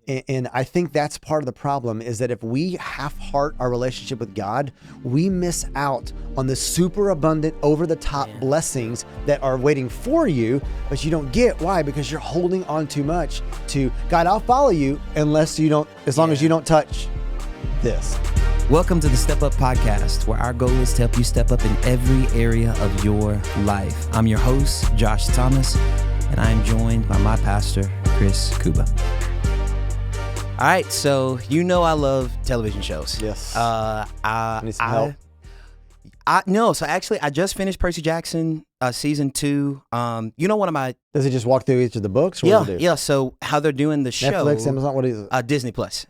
And I think that's part of the problem, is that if we half-heart our relationship with God, we miss out on the super abundant, over-the-top blessings that are waiting for you, but you don't get. Why? Because you're holding on too much to God. I'll follow you as long as you don't touch this. Welcome to the Step Up Podcast, where our goal is to help you step up in every area of your life. I'm your host, Josh Thomas, and I'm joined by my pastor, Chris Kuba. All right, so you know I love television shows. Yes. Need some help? So actually, I just finished Percy Jackson season 2. One of my Does he just walk through each of the books? Or what does it do? yeah. So how they're doing the show? Netflix, Amazon, what is it? Disney Plus.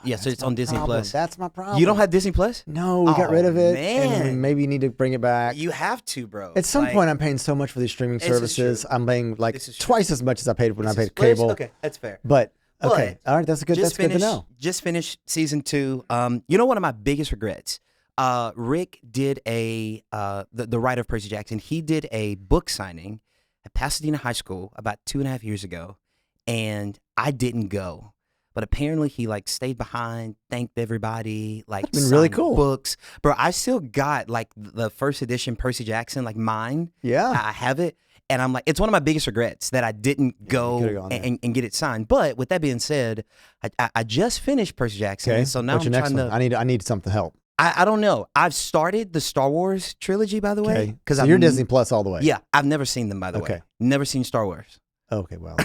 Yeah, so it's on Disney Plus. That's my problem. You don't have Disney Plus? No, we got rid of it. Man. And maybe you need to bring it back. You have to, bro. At some point, I'm paying so much for these streaming services. I'm paying like twice as much as I paid when I paid cable. Okay, that's fair. But okay, all right, that's good. That's good to know. Just finished season 2. One of my biggest regrets. Rick did the writer of Percy Jackson. He did a book signing at Pasadena High School about 2.5 years ago, and I didn't go. But apparently he stayed behind, thanked everybody, That's been really cool. Books. Bro, I still got the first edition Percy Jackson, mine. Yeah. I have it. And I'm it's one of my biggest regrets that I didn't go and get it signed. But with that being said, I just finished Percy Jackson. Okay. So now What's your I'm next trying one? to. I need something to help. I don't know. I've started the Star Wars trilogy, by the way. Okay. So you're Disney Plus all the way. Yeah. I've never seen them, by the way. Never seen Star Wars. Okay, well.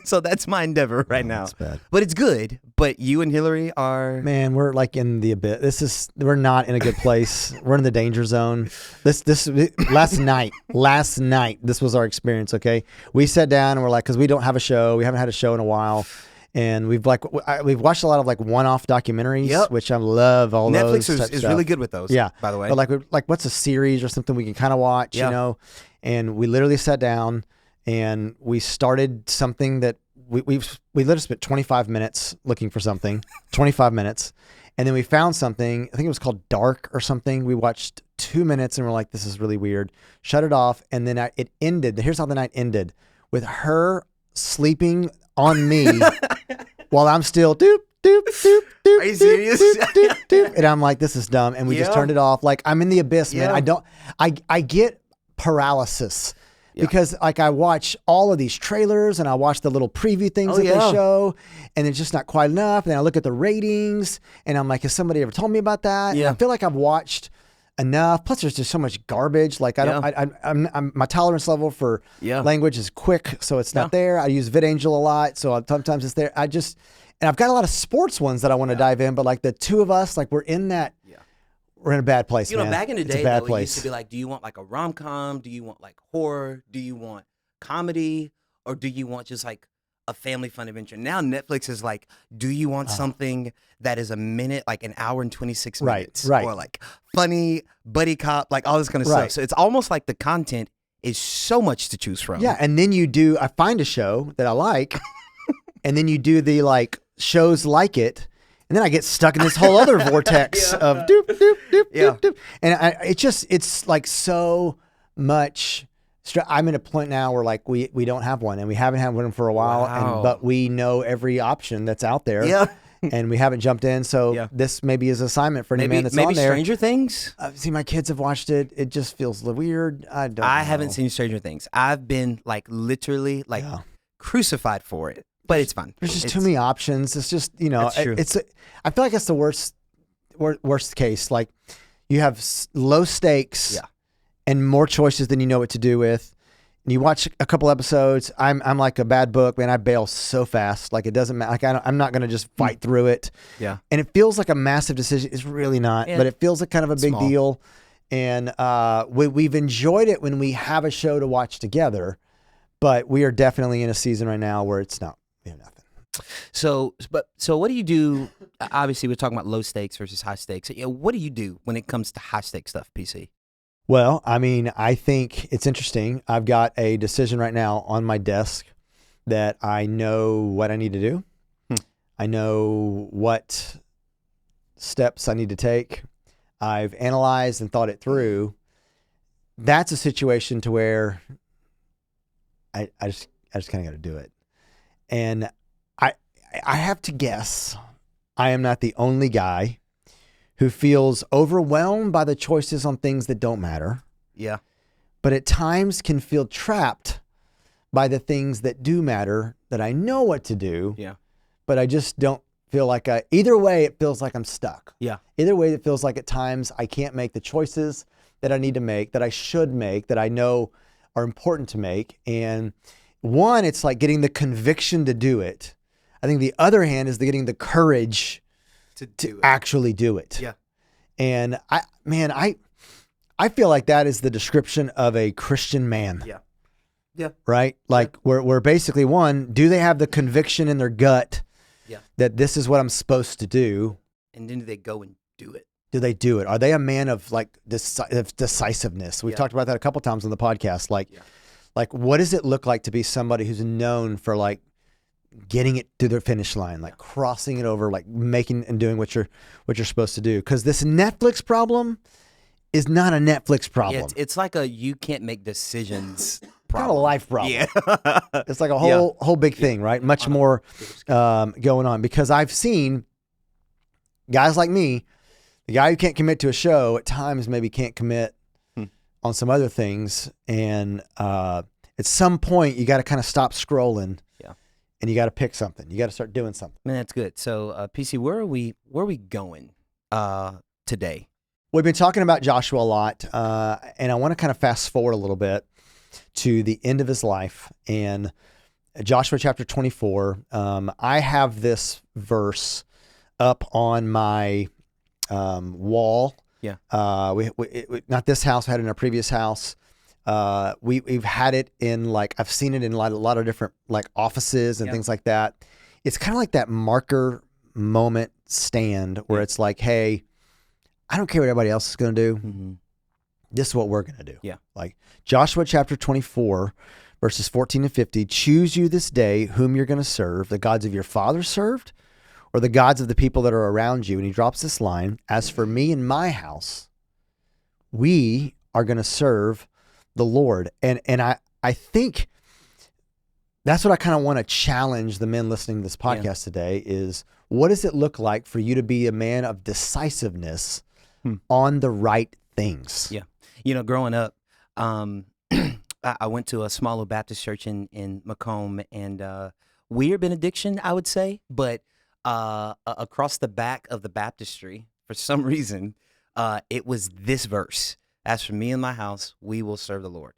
So that's my endeavor right now. That's bad. But it's good. But you and Hillary are... Man, we're in the abyss. We're not in a good place. We're in the danger zone. Last night, this was our experience, okay? We sat down and we're because we don't have a show. We haven't had a show in a while. And we've watched a lot of one-off documentaries, which I love. All Netflix those is really good with those. Yeah, by the way. But what's a series or something we can kind of watch, you know? And we literally sat down and we started something that we literally spent 25 minutes looking for something, 25 minutes, and then we found something. I think it was called Dark or something. We watched 2 minutes and we're this is really weird. Shut it off, and then it ended. Here's how the night ended: with her sleeping on me while I'm still doop doop doop doop. Are you serious? Doop, doop, doop, and I'm this is dumb, and we just turned it off. I'm in the abyss, man. I get paralysis. Yeah. Because I watch all of these trailers and I watch the little preview things that they show, and it's just not quite enough. And then I look at the ratings and I'm has somebody ever told me about that? Yeah. And I feel like I've watched enough. Plus there's just so much garbage. I'm my tolerance level for language is quick, so it's not there. I use VidAngel a lot, so sometimes it's there. And I've got a lot of sports ones that I want to dive in, but the two of us, we're in that. We're in a bad place, man. Back in the day, it used to be do you want a rom-com? Do you want horror? Do you want comedy? Or do you want just a family fun adventure? Now Netflix is do you want something that is a minute, an hour and 26 minutes? Right. Or funny, buddy cop, all this kind of stuff. So it's almost the content is so much to choose from. Yeah, and then I find a show that I like, and then you do the shows like it, and then I get stuck in this whole other vortex of doop, doop, doop, doop, doop. And it's so much. I'm at a point now where we don't have one, and we haven't had one for a while, but we know every option that's out there. Yeah. And we haven't jumped in, so this maybe is an assignment for any man that's on there. Maybe Stranger Things? See, my kids have watched it. It just feels weird. I haven't seen Stranger Things. I've been literally crucified for it. But it's fun. There's just too many options. It's just, I feel like it's the worst case. You have low stakes and more choices than you know what to do with. And you watch a couple episodes. I'm like a bad book, man. I bail so fast. It doesn't matter. I'm not going to just fight through it. Yeah. And it feels like a massive decision. It's really not, but it feels like kind of a big deal. And we've enjoyed it when we have a show to watch together, but we are definitely in a season right now where it's not. Yeah, nothing. So what do you do? Obviously, we're talking about low stakes versus high stakes. What do you do when it comes to high stakes stuff, PC? Well, I think it's interesting. I've got a decision right now on my desk that I know what I need to do. I know what steps I need to take. I've analyzed and thought it through. That's a situation to where I just kind of got to do it. And I have to guess I am not the only guy who feels overwhelmed by the choices on things that don't matter. Yeah. But at times can feel trapped by the things that do matter, that I know what to do. Yeah. But I just don't feel like either way, it feels like I'm stuck. Yeah. Either way, it feels like at times I can't make the choices that I need to make, that I should make, that I know are important to make. And one, it's like getting the conviction to do it. I think the other hand is getting the courage to actually do it. Yeah. And I feel like that is the description of a Christian man. Yeah. Yeah. Right? Like we're basically one, do they have the conviction in their gut that this is what I'm supposed to do? And then do they go and do it? Do they do it? Are they a man of like decisiveness? We've talked about that a couple times on the podcast. Like what does it look like to be somebody who's known for like getting it to the finish line, like crossing it over, like making and doing what you're supposed to do? Because this Netflix problem is not a Netflix problem. Yeah, it's like you can't make decisions problem. Kind of a life problem. Yeah. It's like a whole big thing, right? Much more going on, because I've seen guys like me, the guy who can't commit to a show at times maybe can't commit on some other things. And at some point you got to kind of stop scrolling. Yeah. And you got to pick something. You got to start doing something. Man, that's good. So PC, where are we going today? We've been talking about Joshua a lot, and I want to kind of fast forward a little bit to the end of his life. And Joshua chapter 24, I have this verse up on my wall. Yeah. We not this house, had it in our previous house. We've had it in I've seen it in a lot of different like offices and things like that. It's kind of like that marker moment stand where it's like, hey, I don't care what everybody else is going to do. Mm-hmm. This is what we're going to do. Yeah. Like Joshua chapter 24, verses 14 and 50, choose you this day whom you're going to serve, the gods of your fathers served or the gods of the people that are around you. And he drops this line, as for me and my house, we are going to serve the Lord. And I think that's what I kind of want to challenge the men listening to this podcast today is, what does it look like for you to be a man of decisiveness on the right things? Yeah. You know, growing up, I went to a smaller Baptist church in Macomb, and weird benediction, I would say, but across the back of the baptistry, for some reason, it was this verse: as for me and my house, we will serve the Lord.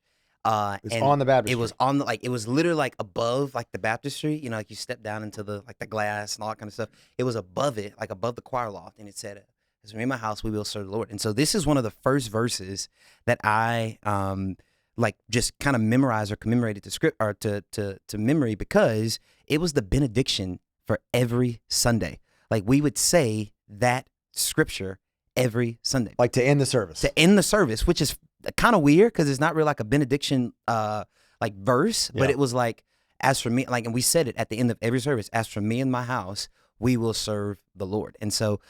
It's on the baptistry. It was on it was literally like above like the baptistry, you know, like you step down into the glass and all that kind of stuff. It was above it, like above the choir loft, and it said, as for me and my house, we will serve the Lord. And so this is one of the first verses that I just kind of memorized or commemorated to script or to memory, because it was the benediction for every Sunday. Like we would say that scripture every Sunday. Like to end the service. To end the service, which is kind of weird because it's not really like a benediction verse, but it was like, as for me, and we said it at the end of every service, as for me and my house, we will serve the Lord. And so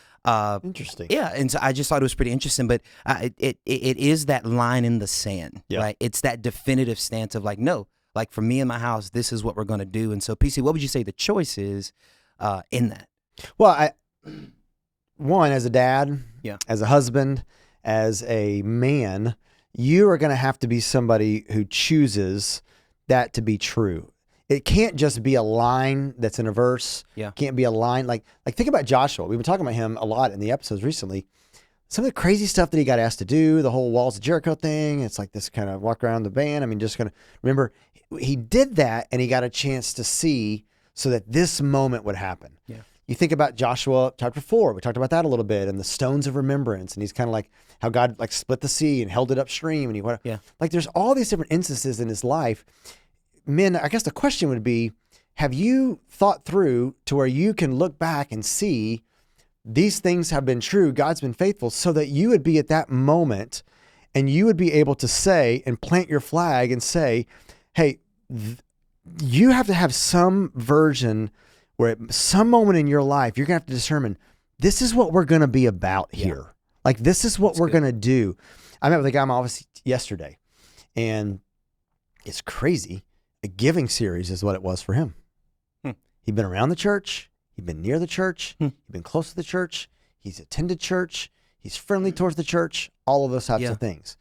interesting. Yeah, and so I just thought it was pretty interesting, but it is that line in the sand, right? It's that definitive stance of like, no, like for me and my house, this is what we're going to do. And so PC, what would you say the choice is in that? Well, one, as a dad, as a husband, as a man, you are going to have to be somebody who chooses that to be true. It can't just be a line that's in a verse. Yeah. It can't be a line like think about Joshua. We've been talking about him a lot in the episodes recently. Some of the crazy stuff that he got asked to do, the whole walls of Jericho thing. It's like this kind of walk around the van. I mean, just kind of remember he did that and he got a chance to see so that this moment would happen. Yeah. You think about Joshua chapter 4. We talked about that a little bit, and the stones of remembrance. And he's kind of like how God like split the sea and held it upstream. And like there's all these different instances in his life. Men, I guess the question would be, have you thought through to where you can look back and see these things have been true, God's been faithful, so that you would be at that moment and you would be able to say and plant your flag and say, hey, you have to have some version where at some moment in your life, you're going to have to determine, this is what we're going to be about here. Like, this is what we're going to do. I met with a guy in my office yesterday, and it's crazy. A giving series is what it was for him. He'd been around the church. He'd been near the church. He'd been close to the church. He's attended church. He's friendly towards the church. All of those types of things.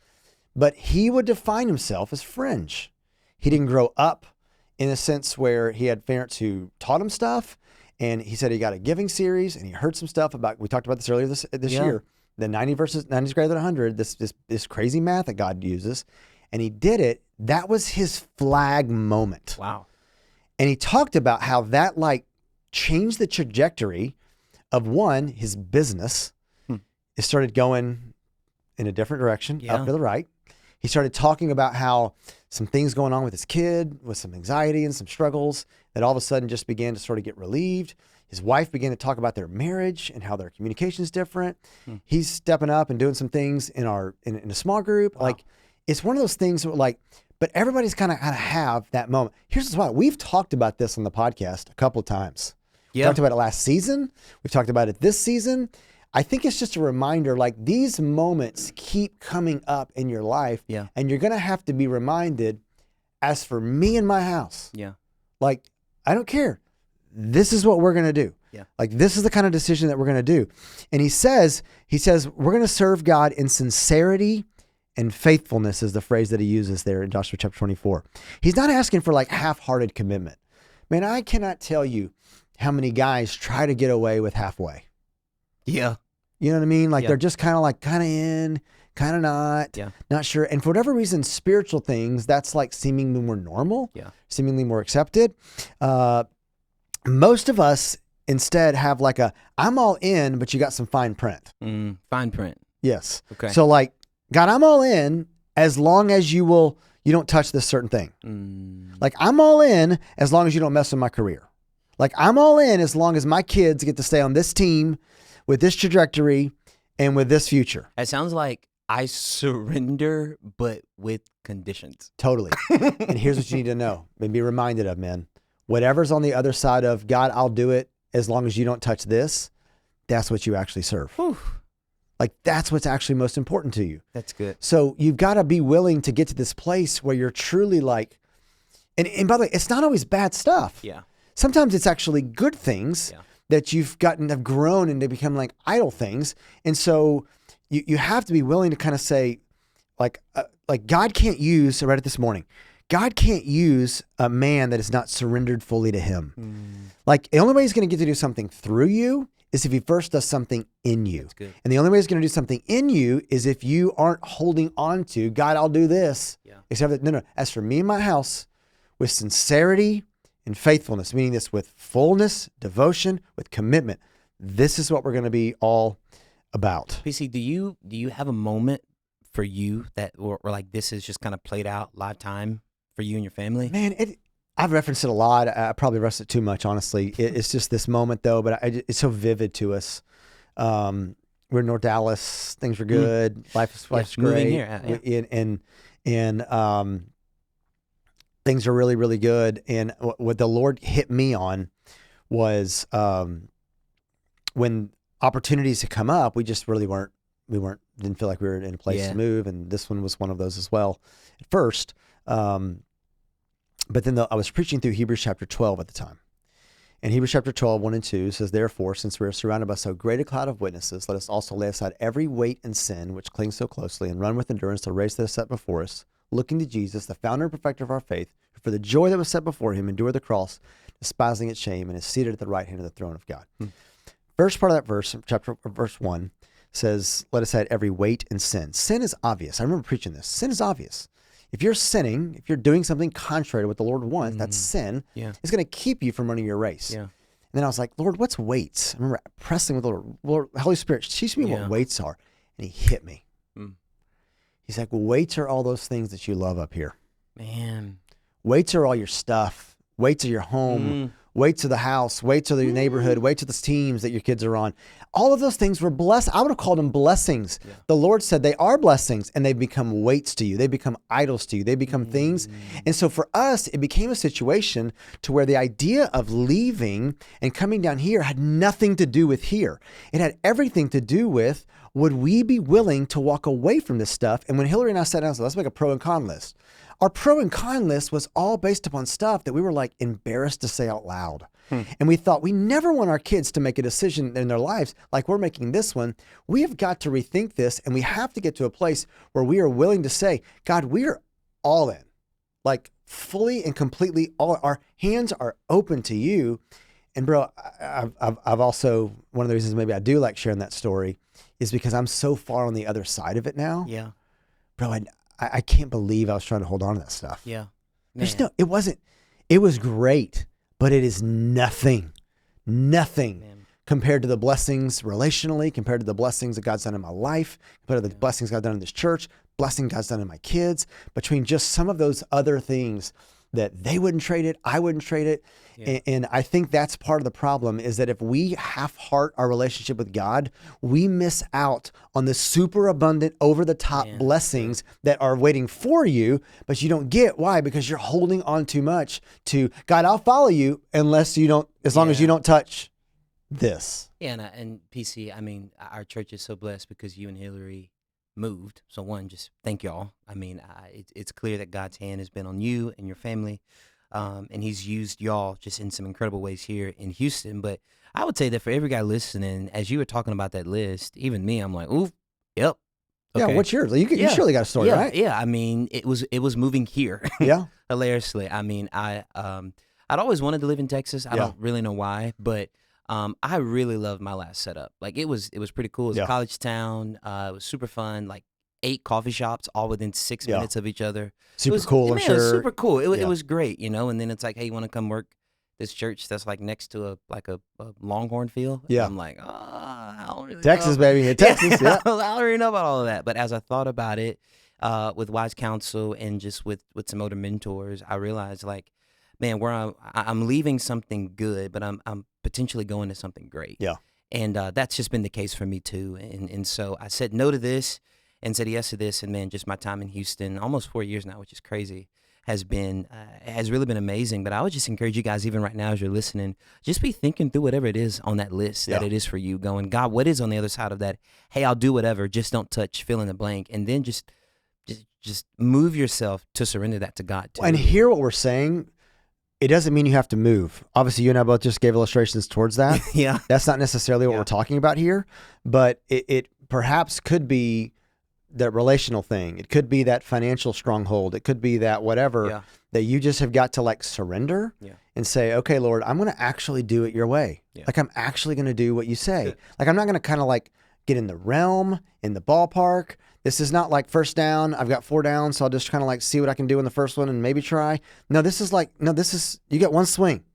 But he would define himself as fringe. He didn't grow up in a sense where he had parents who taught him stuff. And he said he got a giving series and he heard some stuff about, we talked about this earlier this year, the 90 versus 90 is greater than 100, this crazy math that God uses. And he did it. That was his flag moment. Wow. And he talked about how that like changed the trajectory of one, his business. It started going in a different direction, up to the right. He started talking about how some things going on with his kid, with some anxiety and some struggles that all of a sudden just began to sort of get relieved. His wife began to talk about their marriage and how their communication is different. He's stepping up and doing some things in a small group. Wow. Like, it's one of those things where like, but everybody's kind of have that moment. Here's why. We've talked about this on the podcast a couple of times. We talked about it last season. We've talked about it this season. I think it's just a reminder, like these moments keep coming up in your life and you're going to have to be reminded, as for me and my house, like, I don't care. This is what we're going to do. Like, this is the kind of decision that we're going to do. And he says, we're going to serve God in sincerity and faithfulness is the phrase that he uses there in Joshua chapter 24. He's not asking for like half-hearted commitment. Man, I cannot tell you how many guys try to get away with halfway. Yeah. You know what I mean? Like they're just kind of in, kind of not, not sure. And for whatever reason, spiritual things, that's like seemingly more normal, seemingly more accepted. Most of us instead have like I'm all in, but you got some fine print. Fine print. Yes. Okay. So like, God, I'm all in as long as you don't touch this certain thing. Like, I'm all in as long as you don't mess with my career. Like, I'm all in as long as my kids get to stay on this team with this trajectory and with this future. It sounds like I surrender, but with conditions. Totally. And here's what you need to know and be reminded of, man. Whatever's on the other side of God, I'll do it as long as you don't touch this. That's what you actually serve. Whew. Like, that's what's actually most important to you. That's good. So you've got to be willing to get to this place where you're truly like, and by the way, it's not always bad stuff. Yeah. Sometimes it's actually good things that you've have grown and they become like idle things. And so you have to be willing to kind of say, like God can't use, I read it this morning, God can't use a man that is not surrendered fully to him. Like, the only way he's going to get to do something through you is if he first does something in you. That's good. And the only way he's going to do something in you is if you aren't holding on to, God, I'll do this. Except that, no. As for me and my house, with sincerity and faithfulness, meaning this with fullness, devotion, with commitment, this is what we're going to be all about. PC, do you have a moment for you that, or like this is just kind of played out live time for you and your family? Man, I've referenced it a lot. I probably referenced it too much, honestly. It's just this moment though, but it's so vivid to us. We're in North Dallas. Things were good. Life's great. Moving here. And things are really, really good. And what the Lord hit me on was when opportunities had come up, we just really didn't feel like we were in a place to move. And this one was one of those as well at first. But then I was preaching through Hebrews chapter 12 at the time. And Hebrews chapter 12, 1 and 2 says, therefore, since we are surrounded by so great a cloud of witnesses, let us also lay aside every weight and sin which clings so closely and run with endurance the race that is set before us, looking to Jesus, the founder and perfecter of our faith, who for the joy that was set before him endured the cross, despising its shame, and is seated at the right hand of the throne of God. First part of that verse, verse 1, says, let us hide every weight and sin. Sin is obvious. I remember preaching this. Sin is obvious. If you're sinning, if you're doing something contrary to what the Lord wants, that's sin. It's going to keep you from running your race. And then I was like, Lord, what's weights? I remember pressing with the Lord, Holy Spirit, teach me what weights are. And he hit me. He's like, well, weights are all those things that you love up here. Man. Weights are all your stuff. Weights are your home. Weights of the house. Weights of your neighborhood. Weights of the teams that your kids are on. All of those things were blessed. I would have called them blessings. The Lord said they are blessings, and they become weights to you. They become idols to you. They become things. And so for us, it became a situation to where the idea of leaving and coming down here had nothing to do with here. It had everything to do with would we be willing to walk away from this stuff? And when Hillary and I sat down and said, let's make a pro and con list. Our pro and con list was all based upon stuff that we were like embarrassed to say out loud. And we thought we never want our kids to make a decision in their lives like we're making this one. We have got to rethink this, and we have to get to a place where we are willing to say, God, we are all in, like fully and completely all. Our hands are open to you. And bro, I've also, one of the reasons maybe I do like sharing that story is because I'm so far on the other side of it now. Yeah. Bro, I can't believe I was trying to hold on to that stuff. Yeah. There's no, it was great, but it is nothing compared to the blessings relationally, compared to the blessings that God's done in my life, compared to the blessings God's done in this church, blessing God's done in my kids, between just some of those other things that they wouldn't trade it, I wouldn't trade it. Yeah. And I think that's part of the problem is that if we half-heart our relationship with God, we miss out on the super abundant, over-the-top blessings that are waiting for you, but you don't get. Why? Because you're holding on too much to, God, I'll follow you unless you don't, as long as you don't touch this. Yeah, and PC, I mean, our church is so blessed because you and Hillary moved. So one, just thank y'all. I mean, it's clear that God's hand has been on you and your family. And he's used y'all just in some incredible ways here in Houston. But I would say that for every guy listening, as you were talking about that list, even me, I'm like, ooh, yep. Okay. Yeah, what's yours? You surely got a story, right? Yeah, I mean, it was moving here. Yeah. Hilariously. I mean, I'd always wanted to live in Texas. I don't really know why, but I really loved my last setup. Like it was pretty cool. It was a college town. It was super fun. Like 8 coffee shops all within 6 minutes of each other. Super cool, I'm sure. It was super cool. It was great, you know. And then it's like, hey, you want to come work this church that's like next to a Longhorn field? Yeah. And I'm like, I don't really Texas, know. baby. Texas, yeah. I don't really know about all of that. But as I thought about it, with wise counsel and just with some older mentors, I realized like, man, where I'm leaving something good, but I'm potentially going to something great. Yeah. And that's just been the case for me too. And so I said no to this and said yes to this. And man, just my time in Houston, almost 4 years now, which is crazy, has really been amazing. But I would just encourage you guys, even right now as you're listening, just be thinking through whatever it is on that list that it is for you, going, God, what is on the other side of that? Hey, I'll do whatever. Just don't touch, fill in the blank. And then just move yourself to surrender that to God too. And hear what we're saying. It doesn't mean you have to move. Obviously, you and I both just gave illustrations towards that. Yeah. That's not necessarily what we're talking about here, but it perhaps could be that relational thing. It could be that financial stronghold. It could be that whatever that you just have got to like surrender and say, okay, Lord, I'm going to actually do it your way. Yeah. Like I'm actually going to do what you say. Like I'm not going to kind of like get in the realm, in the ballpark. This is not like first down. I've got 4 downs, so I'll just kind of like see what I can do in the first one and maybe try. No, this is you get one swing.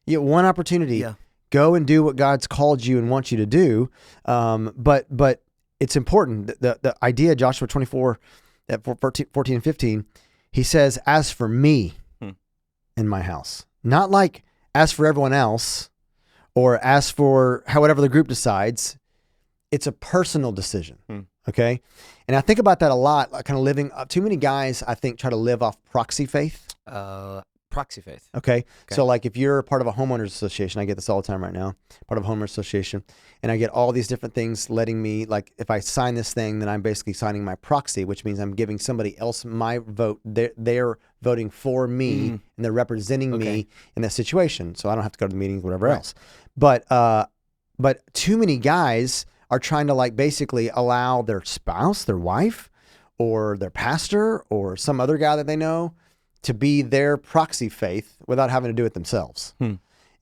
You get one opportunity. Yeah. Go and do what God's called you and wants you to do. But it's important. The idea, Joshua 24, at 14 and 15, he says, as for me in my house, not like as for everyone else or as for however the group decides. It's a personal decision. Okay. And I think about that a lot, like kind of living up. Too many guys, I think, try to live off proxy faith. Proxy faith. Okay. So like if you're part of a homeowners association, I get this all the time right now, part of a homeowners association, and I get all these different things letting me, like if I sign this thing, then I'm basically signing my proxy, which means I'm giving somebody else my vote. They're voting for me and they're representing me in that situation. So I don't have to go to the meetings, whatever else. But too many guys are trying to like basically allow their spouse, their wife, or their pastor, or some other guy that they know to be their proxy faith without having to do it themselves.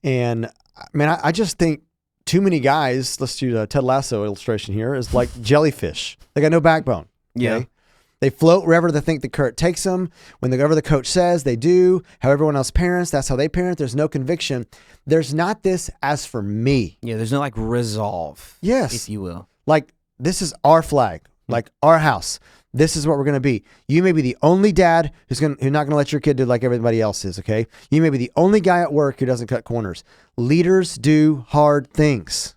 And man, I just think too many guys, let's use a Ted Lasso illustration here, is like jellyfish. They got no backbone. Okay? Yeah. They float wherever they think the current takes them. Whenever the coach says, they do. How everyone else parents, that's how they parent. There's no conviction. There's not this as for me. Yeah, there's no like resolve. Yes. If you will. Like, this is our flag, like our house. This is what we're going to be. You may be the only dad who's not going to let your kid do like everybody else is, okay? You may be the only guy at work who doesn't cut corners. Leaders do hard things.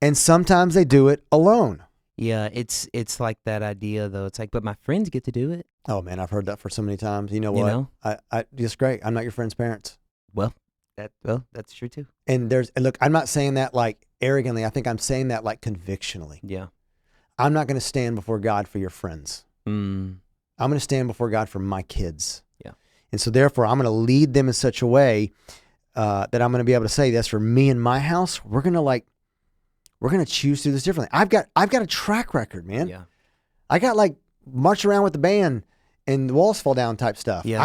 And sometimes they do it alone. Yeah, it's like that idea though. It's like, but my friends get to do it. Oh man, I've heard that for so many times. You know what? I just great. I'm not your friend's parents. Well, that's true too. And look, I'm not saying that like arrogantly. I think I'm saying that like convictionally. Yeah. I'm not going to stand before God for your friends. Mm. I'm going to stand before God for my kids. Yeah. And so therefore, I'm going to lead them in such a way that I'm going to be able to say this for me and my house. We're going to choose to do this differently. I've got a track record, man. Yeah. I got like march around with the band and the walls fall down type stuff. Yeah.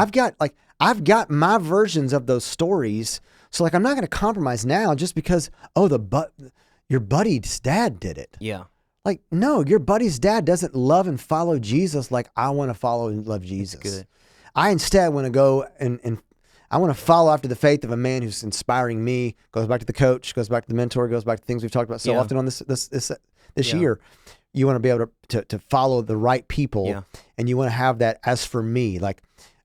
I've got my versions of those stories. So like, I'm not going to compromise now just because, your buddy's dad did it. Yeah. Like, no, your buddy's dad doesn't love and follow Jesus like I want to follow and love Jesus. That's good. I instead want to go and I want to follow after the faith of a man who's inspiring me. Goes back to the coach, goes back to the mentor, goes back to things we've talked about so often on this year. You want to be able to follow the right people, and you want to have that as for me. Like,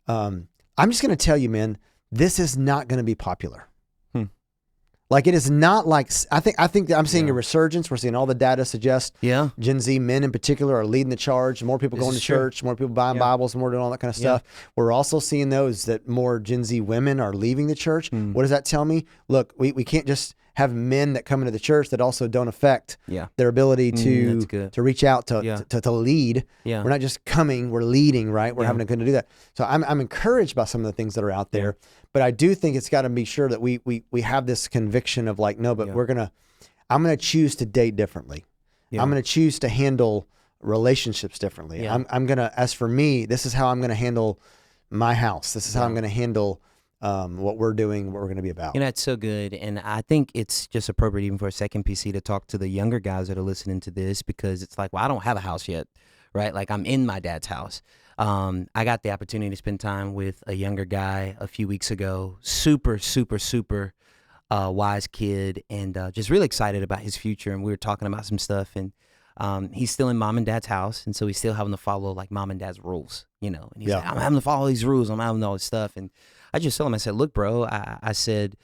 I'm just going to tell you, man, this is not going to be popular. Like, it is not like, I think that I'm seeing a resurgence. We're seeing all the data suggest Gen Z men in particular are leading the charge. More people going to church, more people buying Bibles, more doing all that kind of stuff. We're also seeing that more Gen Z women are leaving the church. What does that tell me? Look, we can't just have men that come into the church that also don't affect their ability to reach out to lead. We're not just coming, we're leading, right? We're having to do that. So I'm encouraged by some of the things that are out there. But I do think it's got to be sure that we have this conviction of like, no, but I'm going to choose to date differently. I'm going to choose to handle relationships differently. I'm going to, as for me, this is how I'm going to handle my house. This is how I'm going to handle what we're doing, what we're going to be about. That's so good. And I think it's just appropriate even for a second PC to talk to the younger guys that are listening to this, because it's like, well, I don't have a house yet, right? Like, I'm in my dad's house. I got the opportunity to spend time with a younger guy a few weeks ago. Super, super, super wise kid, and just really excited about his future. And we were talking about some stuff, and he's still in mom and dad's house, and so he's still having to follow like mom and dad's rules, And he's like, I'm having to follow these rules. I'm having all this stuff. And I just told him, I said, look, bro, I said,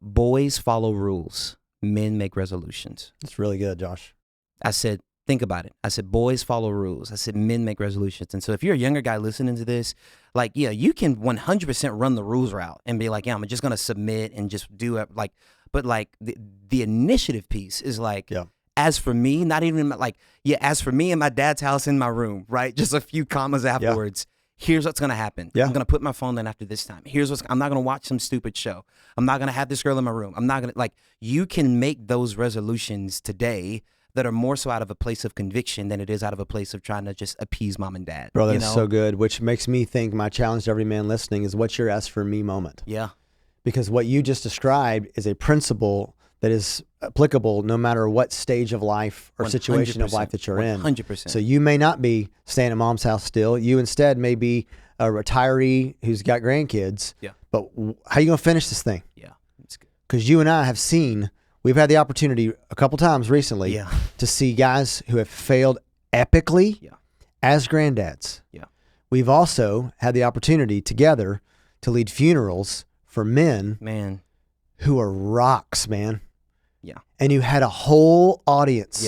boys follow rules. Men make resolutions. That's really good, Josh. I said, think about it. I said, boys follow rules. I said, men make resolutions. And so if you're a younger guy listening to this, like, you can 100% run the rules route and be like, I'm just going to submit and just do it. Like, but like the initiative piece is like, as for me, not even like, as for me in my dad's house in my room, right? Just a few commas afterwards. Here's what's going to happen. I'm going to put my phone down after this time. I'm not going to watch some stupid show. I'm not going to have this girl in my room. I'm not going to, like, you can make those resolutions today that are more so out of a place of conviction than it is out of a place of trying to just appease mom and dad. Bro, that's so good, which makes me think my challenge to every man listening is what's your as for me moment? Yeah. Because what you just described is a principle that is applicable no matter what stage of life or situation of life that you're in. 100%. So you may not be staying at mom's house still. You instead may be a retiree who's got grandkids. Yeah. But how are you going to finish this thing? Yeah. That's good. Because you and I have seen, we've had the opportunity a couple times recently to see guys who have failed epically as granddads. Yeah. We've also had the opportunity together to lead funerals for men who are rocks, man. Yeah. And you had a whole audience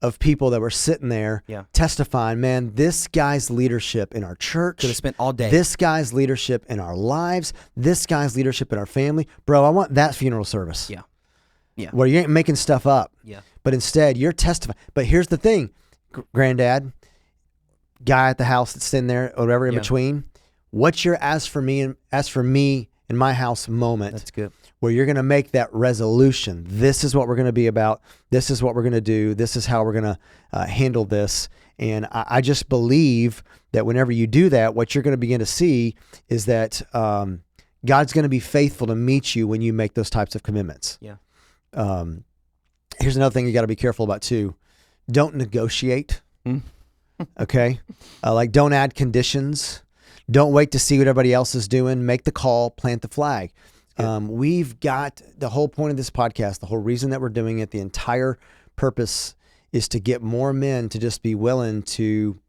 of people that were sitting there testifying, man, this guy's leadership in our church. Could have spent all day. This guy's leadership in our lives. This guy's leadership in our family. Bro, I want that funeral service. Yeah. Yeah. Where you ain't making stuff up. Yeah. But instead, you're testifying. But here's the thing, granddad, guy at the house that's sitting there, or whatever in between, what's your as for me in my house moment? That's good. Where you're going to make that resolution. This is what we're going to be about. This is what we're going to do. This is how we're going to handle this. And I just believe that whenever you do that, what you're going to begin to see is that God's going to be faithful to meet you when you make those types of commitments. Yeah. Here's another thing you got to be careful about too. Don't negotiate. Okay. Like, don't add conditions. Don't wait to see what everybody else is doing. Make the call, plant the flag. We've got the whole point of this podcast, the whole reason that we're doing it, the entire purpose is to get more men to just be willing to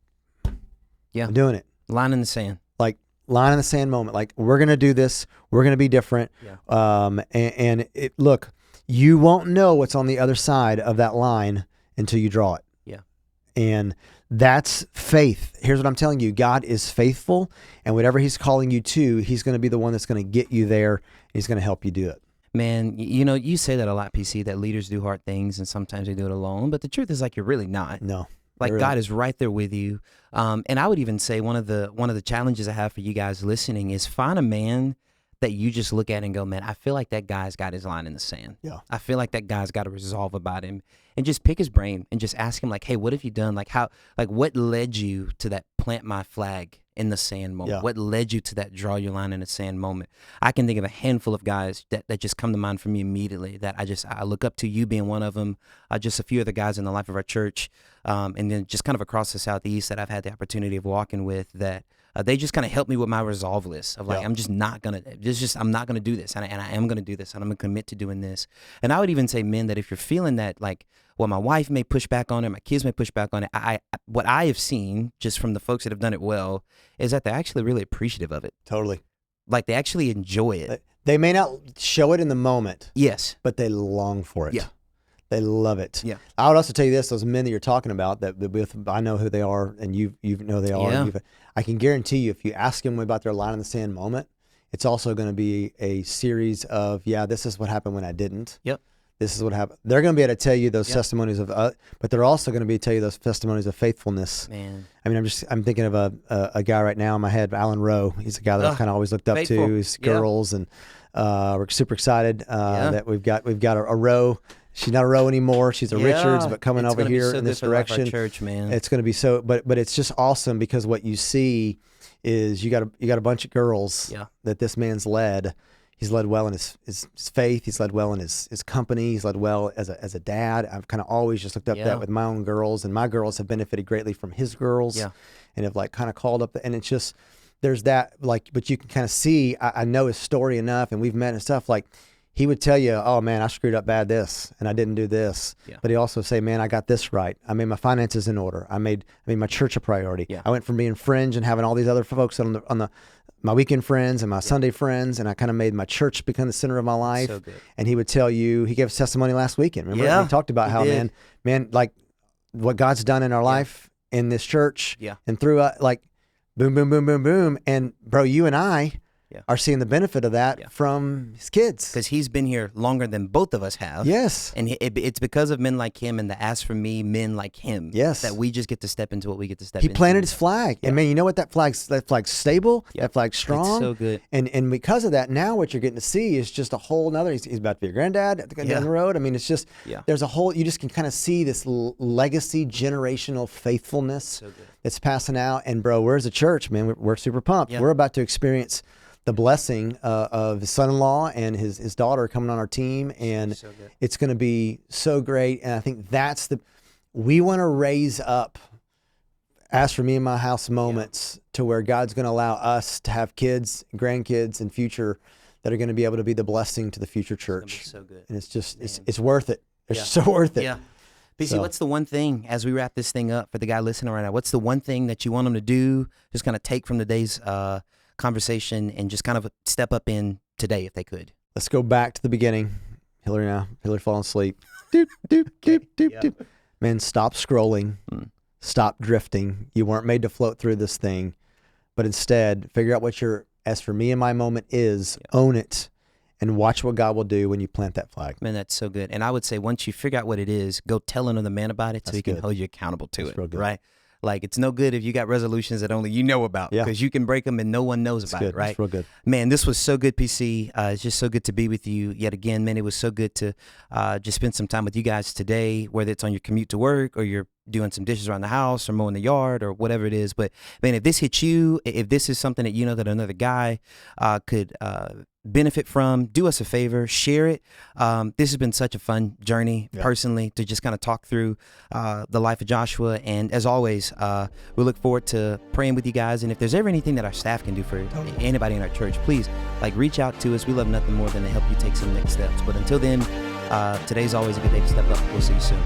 doing it. Line in the sand. Like, line in the sand moment. Like, we're going to do this. We're going to be different. And look, you won't know what's on the other side of that line until you draw it. Yeah. And that's faith. Here's what I'm telling you. God is faithful, and whatever he's calling you to, he's going to be the one that's going to get you there. He's going to help you do it. Man, you know, you say that a lot, PC, that leaders do hard things and sometimes they do it alone. But the truth is, like, you're really not. No. Like, really. God is right there with you. And I would even say one of the challenges I have for you guys listening is find a man that you just look at and go, man, I feel like that guy's got his line in the sand. Yeah. I feel like that guy's got a resolve about him. And just pick his brain and just ask him, like, hey, what have you done? Like, what led you to that plant my flag in the sand moment? Yeah. What led you to that draw your line in the sand moment? I can think of a handful of guys that just come to mind for me immediately that I look up to, you being one of them, just a few other guys in the life of our church, and then just kind of across the Southeast that I've had the opportunity of walking with that they just kind of helped me with my resolve list of like, Yeah. I'm not going to do this. And I am going to do this, and I'm going to commit to doing this. And I would even say, men, that if you're feeling that, like, well, my wife may push back on it, my kids may push back on it. What I have seen just from the folks that have done it well is that they're actually really appreciative of it. Totally. Like, they actually enjoy it. They may not show it in the moment. Yes. But they long for it. Yeah. They love it. Yeah. I would also tell you this: those men that you're talking about, I know who they are, and you know they are. Yeah. I can guarantee you, if you ask them about their line in the sand moment, it's also going to be a series of, yeah, this is what happened when I didn't. Yep. This is what happened. They're going to be able to tell you those Yep. testimonies of, but they're also going to be tell you those testimonies of faithfulness. Man. I mean, I'm thinking of a guy right now in my head, Alan Rowe. He's a guy that I've kind of always looked up faithful. to. His Yeah. girls, and we're super excited that we've got a Rowe. She's not a Rowe anymore. She's a Richards, but coming over here in this direction, church, man. it's going to be so. But it's just awesome because what you see is you got a bunch of girls that this man's led. He's led well in his faith. He's led well in his company. He's led well as a dad. I've kind of always just looked up that with my own girls, and my girls have benefited greatly from his girls, and have like kind of called up. And it's just there's that like, but you can kind of see. I know his story enough, and we've met and stuff like. He would tell you, oh, man, I screwed up bad this, and I didn't do this. Yeah. But he also say, man, I got this right. I made my finances in order. I made my church a priority. Yeah. I went from being fringe and having all these other folks on my weekend friends and my Sunday friends, and I kind of made my church become the center of my life. So good. And he would tell you, he gave us testimony last weekend. Remember? Yeah. He talked about how, man, like what God's done in our life in this church and through like boom, boom, boom, boom, boom. And bro, you and I are seeing the benefit of that from his kids. Because he's been here longer than both of us have. Yes. And it's because of men like him and the As For Me men like him that we just get to step into what we get to step into. He planted his flag. And man, you know what? That flag's stable. That flag's strong. It's so good. And because of that, now what you're getting to see is just a whole nother, he's about to be a granddad down the road. I mean, it's just, there's a whole, you just can kind of see this legacy, generational faithfulness that's passing out. And bro, we're as a church, man, we're super pumped. We're about to experience the blessing of his son-in-law and his daughter coming on our team, and it's going to be so great. And I think we want to raise up, as for me and my house, moments to where God's going to allow us to have kids, grandkids, and future that are going to be able to be the blessing to the future church. It's so good. And it's just it's worth it. It's so worth it. Yeah. PC, what's the one thing, as we wrap this thing up for the guy listening right now, what's the one thing that you want him to do, just kind of take from today's conversation and just kind of step up in today if they could? Let's go back to the beginning. Hillary falling asleep. Doop, doop, doop, doop, doop. Man, stop scrolling. Stop drifting. You weren't made to float through this thing, but instead figure out what your As For Me in my moment is, own it, and watch what God will do when you plant that flag. Man, that's so good. And I would say once you figure out what it is, go tell another man about it so he can hold you accountable to it, right? Like, it's no good if you got resolutions that only you know about, because you can break them and no one knows about it, right? That's real good. Man, this was so good, PC. It's just so good to be with you yet again, man. It was so good to just spend some time with you guys today, whether it's on your commute to work or you're doing some dishes around the house or mowing the yard or whatever it is. But, man, if this hits you, if this is something that you know that another guy could benefit from, do us a favor, share it. This has been such a fun journey personally to just kind of talk through the life of Joshua. And as always, we look forward to praying with you guys. And if there's ever anything that our staff can do for anybody in our church, please reach out to us. We love nothing more than to help you take some next steps. But until then, today's always a good day to step up. We'll see you soon.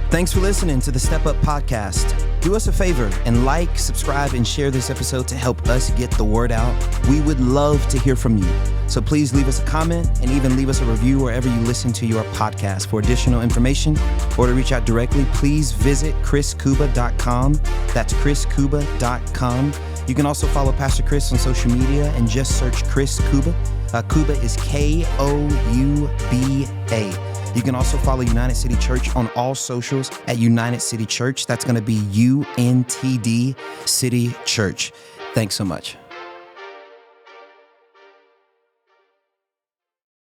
Thanks for listening to the Step Up Podcast. Do us a favor and subscribe, and share this episode to help us get the word out. We would love to hear from you. So please leave us a comment and even leave us a review wherever you listen to your podcast. For additional information or to reach out directly, please visit chriskuba.com. That's chriskuba.com. You can also follow Pastor Chris on social media and just search Chris Kuba. Kuba is Kouba. You can also follow United City Church on all socials at United City Church. That's going to be UNTD City Church. Thanks so much.